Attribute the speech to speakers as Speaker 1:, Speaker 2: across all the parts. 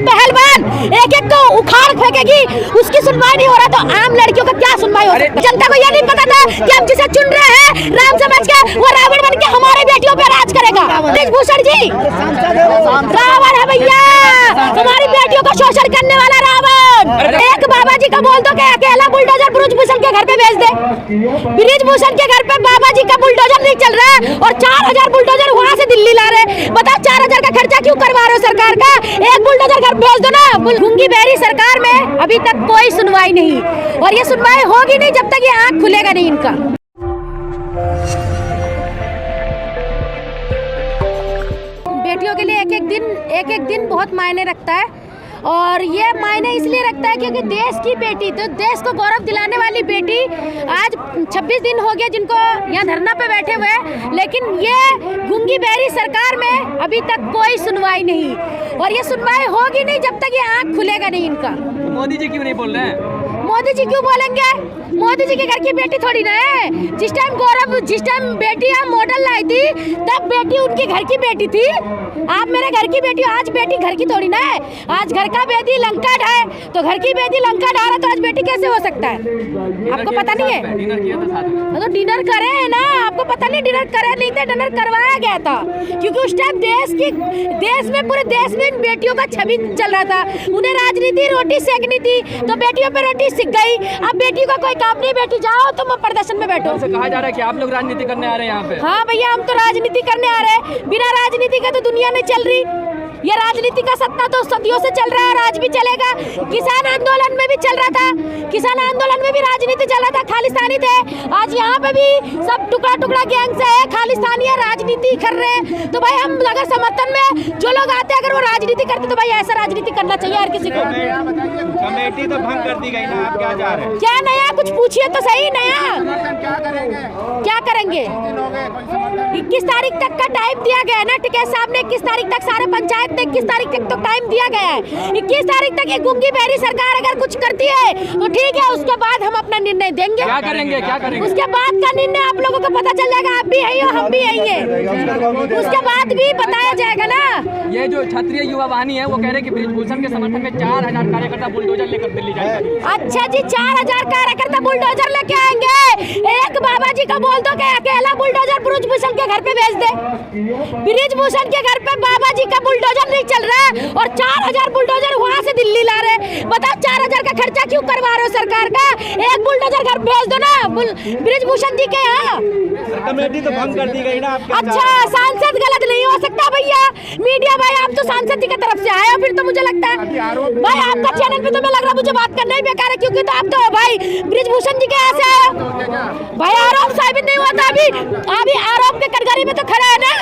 Speaker 1: पहलवान एक एक को उखाड़ फेंकेगी, उसकी सुनवाई नहीं हो रहा तो आम लड़कियों का क्या सुनवाई हो सकती है? जनता को ये नहीं पता था कि हम जिसे चुन रहे हैं राम समझ के, वो रावण बन के हमारे बेटियों पे राज करेगा। ब्रिजभूषण जी रावण है भैया, हमारी बेटियों का शोषण करने वाला रावण। एक बाबा जी का बोल दो कि अकेला बुलडोजर ब्रिजभूषण के घर पे भेज दे। ब्रिजभूषण के घर पे बाबा जी का बुलडोजर नहीं चल रहा है और 4000 बुलडोजर वहाँ से दिल्ली ला रहे। बताओ 4000 का खर्चा क्यों करवा रहे हो सरकार का? एक बुलडोजर घर भेज दो ना। गूंगी बहरी सरकार में अभी तक कोई सुनवाई नहीं, और ये सुनवाई होगी नहीं जब तक ये आँख खुलेगा नहीं इनका। बेटियों के लिए एक एक दिन बहुत मायने रखता है, और ये मायने इसलिए रखता है क्योंकि देश की बेटी, तो देश को गौरव दिलाने वाली बेटी आज 26 दिन हो गया जिनको यहाँ धरना पे बैठे हुए हैं, लेकिन ये गूंगी बहरी सरकार में अभी तक कोई सुनवाई नहीं, और ये सुनवाई होगी नहीं जब तक ये आँख खुलेगा नहीं इनका।
Speaker 2: मोदी जी क्यों नहीं बोल रहे हैं?
Speaker 1: मोदी जी क्यों बोलेंगे? मोदी जी के घर की बेटी थोड़ी ना है। जिस टाइम बेटी यहाँ मॉडल लाई थी तब बेटी उनके घर की बेटी थी। आप मेरे घर की बेटी हो, आज बेटी घर की थोड़ी ना है। आज घर का बेटी लंका ढाए तो घर की बेटी लंका ढा रहा, तो आज बेटी कैसे हो सकता है? आपको पता नहीं है? तो डिनर करे है ना, आपको पता नहीं डिनर करे नहीं थे, डिनर करवाया गया था क्योंकि उस टाइम पूरे देश में इन बेटियों का छवि चल रहा था। उन्हें राजनीति रोटी सेकनी थी तो बेटियों पे रोटी सिक गई। अब बेटी का कोई काम नहीं, बेटी जाओ तुम प्रदर्शन में बैठो।
Speaker 2: कहा जा रहा है कि आप लोग राजनीति करने आ रहे हैं यहाँ पे।
Speaker 1: हाँ भैया, हम तो राजनीति करने आ रहे हैं। बिना राजनीति के तो दुनिया नहीं चल रही। ये राजनीति का सत्ता तो सदियों से चल रहा है और आज भी चलेगा। किसान आंदोलन में भी चल रहा था, किसान आंदोलन में भी राजनीति चल रहा था, खालिस्तानी थे। आज यहाँ पे भी सब टुकड़ा टुकड़ा गैंग से है, खालिस्तानी है, राजनीति कर रहे हैं। तो भाई हम अगर समर्थन में जो लोग आते हैं अगर वो राजनीति करते तो भाई ऐसा राजनीति करना चाहिए हर किसी को।
Speaker 3: कमेटी तो भंग कर दी गई ना, आप क्या जा रहे हैं?
Speaker 1: क्या नया कुछ पूछिए तो सही। नया क्या करेंगे? 21 तारीख तक का टाइम दिया गया है ना, टिकैत साहब ने 21 तारीख तक, सारे पंचायत ने 21 तारीख तक तो टाइम दिया गया है। 21 तारीख तक ये गूंगी बहरी सरकार अगर कुछ करती है तो ठीक है, उसके बाद हम अपना निर्णय देंगे।
Speaker 2: क्या करेंगे?
Speaker 1: उसके बाद का निर्णय आप लोगों को पता चल जाएगा। आप भी है हो, हम भी है, उसके बाद भी बताया जाएगा ना।
Speaker 2: ये जो क्षत्रिय युवा वाहिनी है वो कह रहे हैं कि ब्रिजभूषण के समर्थन में 4000 कार्यकर्ता बुलडोजर लेकर दिल्ली जाएंगे।
Speaker 1: अच्छा जी, 4000 कार्यकर्ता बुलडोजर लेके आएंगे? एक बाबा जी का बोल दो कि अकेला बुलडोजर ब्रिजभूषण के घर पे भेज दे। ब्रिजभूषण के घर पे बाबा जी का बुलडोजर नहीं चल रहा है और 4000 बुलडोजर वहाँ से दिल्ली ला रहे। बताओ 4000 का खर्चा क्यों करवा रहे हो सरकार का? एक बुलडोजर घर भेज दो ना ब्रिजभूषण जी के यहाँ।
Speaker 3: कमेटी तो भंग कर दी गई ना।
Speaker 1: अच्छा, सांसद गलत नहीं हो सकता भैया। मीडिया भाई आप तो सांसद जी की तरफ से आए हो, फिर तो मुझे लगता है भाई आपका चैनल पे तो मैं लग रहा मुझे बात करना ही बेकार है, क्योंकि तो आप तो भाई ब्रिजभूषण जी के यहाँ से आए हो। भाई आरोप साबित नहीं हुआ था, अभी आरोप के कटघरे में तो खड़ा है ना।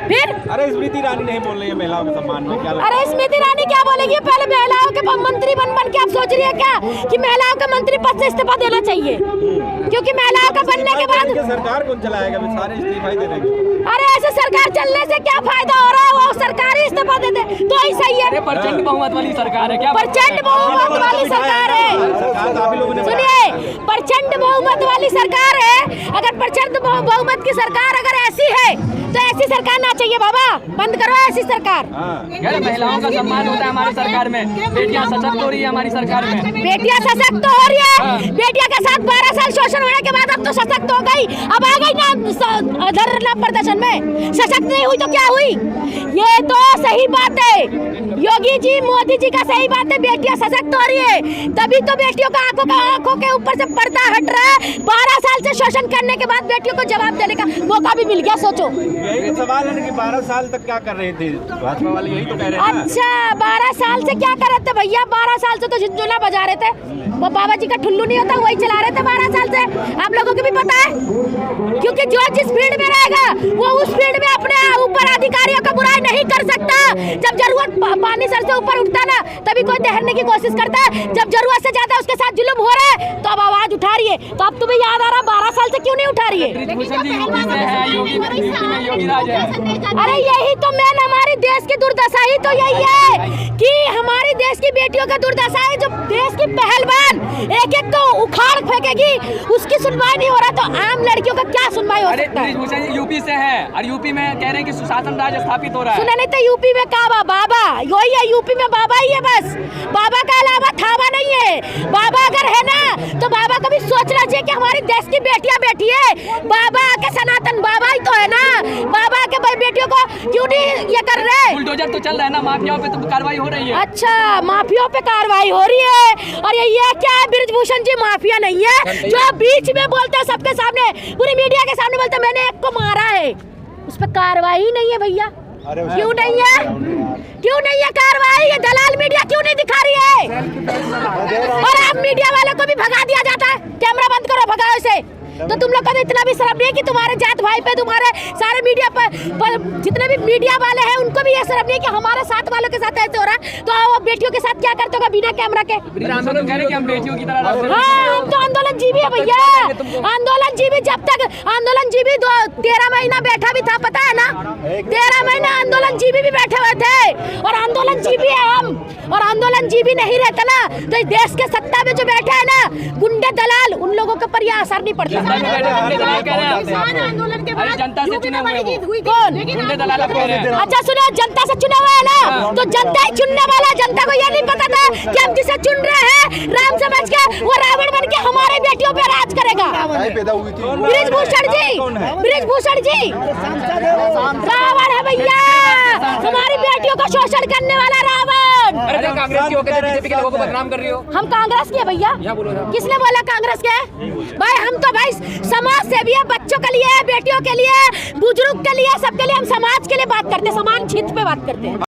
Speaker 1: फिर
Speaker 3: अरे स्मृति ईरानी नहीं बोल रही है महिलाओं के सम्मान में? क्या
Speaker 1: अरे स्मृति ईरानी क्या बोलेगी? पहले महिलाओं के मंत्री बन के आप सोच रही है क्या कि महिलाओं के मंत्री पद से इस्तीफा देना चाहिए? क्योंकि महिलाओं का बनने के बाद
Speaker 3: सरकार कौन चलाएगा? सारे इस्तीफा ही दे देंगे।
Speaker 1: अरे ऐसे सरकार चलने से क्या फायदा हो रहा है? वो सरकार ही इस्तीफा दे दे तो ही सही है।
Speaker 2: प्रचंड बहुमत वाली सरकार है क्या?
Speaker 1: प्रचंड बहुमत वाली सरकार है। सुनिए, प्रचंड बहुमत वाली सरकार है। अगर प्रचंड बहुमत की सरकार अगर ऐसी है तो ऐसी सरकार ना चाहिए बाबा, बंद करो ऐसी सरकार।
Speaker 2: महिलाओं का सम्मान होता है हमारी सरकार में, बेटियां सशक्त हो रही है हमारी सरकार में।
Speaker 1: बेटियां सशक्त हो रही है, बेटिया के साथ 12 साल शोषण होने के बाद अब तो सशक्त हो गई। अब आ गई ना धरना प्रदर्शन में, सशक्त नहीं हुई तो क्या हुई? ये तो सही बात है, योगी जी मोदी जी का सही बात है, बेटियां सशक्त हो रही है, तभी तो बेटियों का आंखों के ऊपर से पर्दा हट रहा है। 12 साल से शोषण करने के बाद बेटियों को जवाब देने का मौका भी मिल गया। सोचो,
Speaker 3: यही तो सवाल है कि 12 साल तक क्या कर रहे थे भाजपा वाले, यही तो कह रहे हैं।
Speaker 1: अच्छा, 12 साल से क्या कर रहे थे भैया? 12 साल से तो झुंझुना बजा रहे थे। वो बाबा जी का ठुल्लू नहीं होता, वही चला रहे थे 12 साल से। आप लोगों को भी पता है, क्योंकि जो जिस फील्ड में रहेगा वो उस फील्ड में अपने ऊपर अधिकारियों का बुराई नहीं कर सकता। जब जरूरत पानी सर से ऊपर उठता ना तभी कोई तैरने की कोशिश करता है। जब जरूरत से ज्यादा उसके साथ जुल्म हो रहा है तो अब आवाज उठा रही है। तो अब तुम्हें याद आ रहा 12 साल से क्यों नहीं उठा रही है? अरे यही तो मैन, हमारी देश की दुर्दशा ही तो यही है कि हमारी देश की बेटियों का दुर्दशा है। जो देश की पहलवान एक एक को उखाड़ फेंकेगी, उसकी सुनवाई नहीं हो रहा तो आम लड़कियों का क्या सुनवाई हो सकता है?
Speaker 2: ब्रिजभूषण यूपी से है और यूपी में कह रहे हैं कि सुशासन राज स्थापित हो रहा है।
Speaker 1: सुना नहीं तो यूपी में का बाबा, वही है यूपी में बाबा ही है बस, बाबा का अलावा थावा नहीं है। बाबा अगर है ना तो बाबा को भी सोचना चाहिए कि हमारी देश की बेटियां बैठी है, बाबा के सनातन बाबा ही तो है ना, बाबा के बेटियों को क्यों नहीं ये कर रहे?
Speaker 2: बुलडोजर तो चल रहा है ना, माफियाओं पे तो कार्रवाई हो रही है।
Speaker 1: अच्छा, माफियाओं पे कार्रवाई हो रही है। और ये क्या है, बृजभूषण जी माफिया नहीं है जो बीच में बोलते हैं सबके सामने, पूरी मीडिया के सामने बोलते हैं मैंने एक को मारा है, उस पर कार्रवाई ही नहीं है भैया। क्यों नहीं है, क्यों नहीं है कार्रवाई? ये दलाल मीडिया क्यों नहीं दिखा रही है? और आप मीडिया वालों को भी भगा दिया जाता है, कैमरा बंद करो, भगाओ इसे। तो तुम लोग का तो इतना भी शर्म नहीं है कि तुम्हारे जात भाई पे, तुम्हारे सारे मीडिया पर जितने भी मीडिया वाले हैं उनको भी ये शर्म नहीं है कि हमारे साथ वालों के साथ ऐसे हो रहा है, तो वो बेटियों के साथ क्या करते होगा बिना कैमरा के?
Speaker 2: आंदोलन कह रहे कि हम बेटियों की तरह रास्ते
Speaker 1: हाँ, हम तो आंदोलन जीवी है भैया, आंदोलन जीवी। जब तक आंदोलन जीवी 13 महीना बैठा भी था, पता है ना, 13 महीना आंदोलन जीवी भी बैठे हुए थे। और आंदोलन जीवी है हम, और आंदोलन जीवी नहीं रहता ना तो इस देश के सत्ता में जो बैठे है ना गुंडे दलाल, उन लोगों के पर यह असर नहीं पड़ता।
Speaker 2: आंदोलन के बाद जनता से चुने हुए वो
Speaker 1: कौन?
Speaker 2: गुंडे दलाल कह रहे हैं।
Speaker 1: अच्छा सुनो, जनता से चुना हुआ है ना, तो जनता ही चुनने वाला। जनता को ये नहीं पता था कि हम जिसे चुन रहे हैं राम समझ के, वो रावण बन के हमारे बेटियों पे राज करेगा। बृजभूषण जी, बृजभूषण जी रावण है भैया, हमारी बेटियों का शोषण करने वाला रावण।
Speaker 2: अरे कांग्रेस की होकर बीजेपी के लोगों को बदनाम कर रही हो।
Speaker 1: हम कांग्रेस के भैया, किसने बोला कांग्रेस के? भाई हम तो भाई समाज सेवी है, बच्चों के लिए, बेटियों के लिए, बुजुर्ग के लिए, सबके लिए हम समाज के लिए बात करते हैं, समान हित पे बात करते हैं।